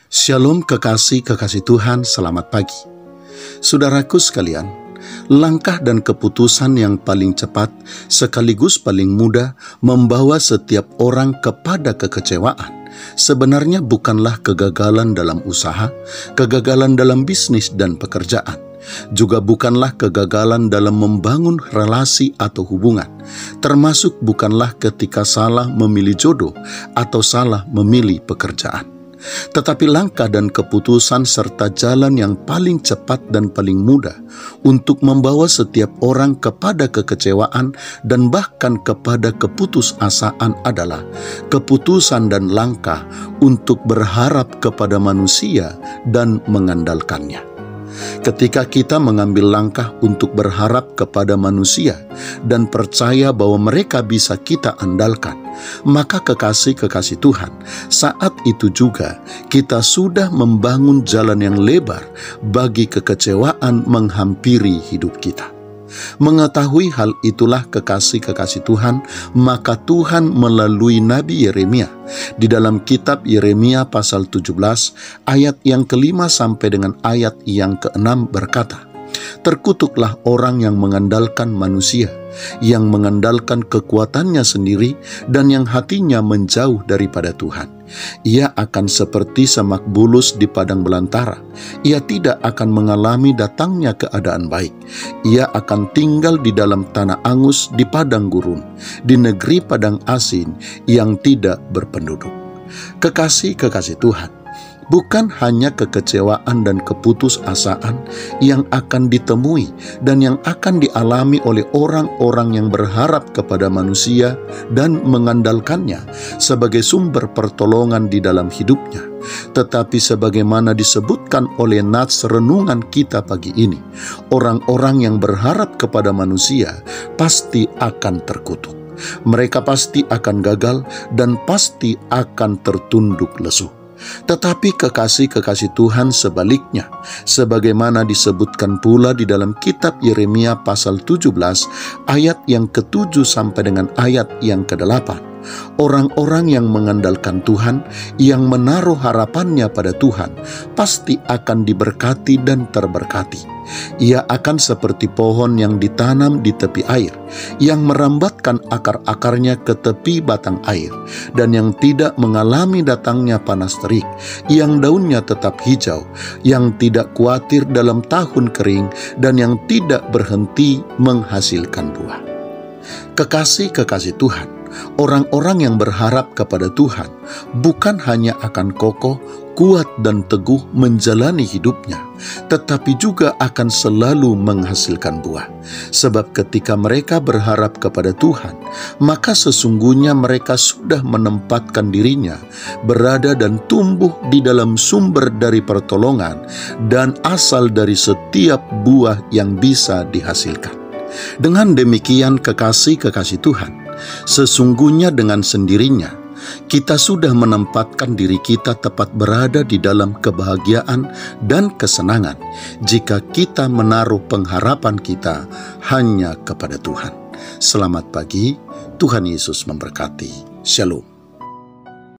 Shalom kekasih-kekasih Tuhan, selamat pagi. Saudaraku sekalian, langkah dan keputusan yang paling cepat sekaligus paling mudah membawa setiap orang kepada kekecewaan sebenarnya bukanlah kegagalan dalam usaha, kegagalan dalam bisnis dan pekerjaan, juga bukanlah kegagalan dalam membangun relasi atau hubungan, termasuk bukanlah ketika salah memilih jodoh atau salah memilih pekerjaan. Tetapi langkah dan keputusan serta jalan yang paling cepat dan paling mudah untuk membawa setiap orang kepada kekecewaan dan bahkan kepada keputusasaan adalah keputusan dan langkah untuk berharap kepada manusia dan mengandalkannya. Ketika kita mengambil langkah untuk berharap kepada manusia dan percaya bahwa mereka bisa kita andalkan, maka kekasih-kekasih Tuhan, saat itu juga kita sudah membangun jalan yang lebar bagi kekecewaan menghampiri hidup kita. Mengetahui hal itulah kekasih-kekasih Tuhan, maka Tuhan melalui Nabi Yeremia di dalam kitab Yeremia pasal 17 ayat yang ke-5 sampai dengan ayat yang ke-6 berkata, "Terkutuklah orang yang mengandalkan manusia, yang mengandalkan kekuatannya sendiri dan yang hatinya menjauh daripada Tuhan. Ia akan seperti semak bulus di padang belantara. Ia tidak akan mengalami datangnya keadaan baik. Ia akan tinggal di dalam tanah angus di padang gurun, di negeri padang asin yang tidak berpenduduk." Kekasih-kekasih Tuhan, bukan hanya kekecewaan dan keputusasaan yang akan ditemui dan yang akan dialami oleh orang-orang yang berharap kepada manusia dan mengandalkannya sebagai sumber pertolongan di dalam hidupnya. Tetapi sebagaimana disebutkan oleh nats renungan kita pagi ini, orang-orang yang berharap kepada manusia pasti akan terkutuk. Mereka pasti akan gagal dan pasti akan tertunduk lesu. Tetapi kekasih-kekasih Tuhan sebaliknya, sebagaimana disebutkan pula di dalam kitab Yeremia pasal 17 ayat yang ke-7 sampai dengan ayat yang ke-8. Orang-orang yang mengandalkan Tuhan, yang menaruh harapannya pada Tuhan, pasti akan diberkati dan terberkati. Ia akan seperti pohon yang ditanam di tepi air, yang merambatkan akar-akarnya ke tepi batang air, dan yang tidak mengalami datangnya panas terik, yang daunnya tetap hijau, yang tidak khawatir dalam tahun kering, dan yang tidak berhenti menghasilkan buah. Kekasih-kekasih Tuhan, orang-orang yang berharap kepada Tuhan bukan hanya akan kokoh, kuat dan teguh menjalani hidupnya, tetapi juga akan selalu menghasilkan buah. Sebab ketika mereka berharap kepada Tuhan, maka sesungguhnya mereka sudah menempatkan dirinya berada dan tumbuh di dalam sumber dari pertolongan dan asal dari setiap buah yang bisa dihasilkan. Dengan demikian kekasih-kekasih Tuhan, sesungguhnya dengan sendirinya kita sudah menempatkan diri kita tepat berada di dalam kebahagiaan dan kesenangan jika kita menaruh pengharapan kita hanya kepada Tuhan. Selamat pagi, Tuhan Yesus memberkati. Shalom.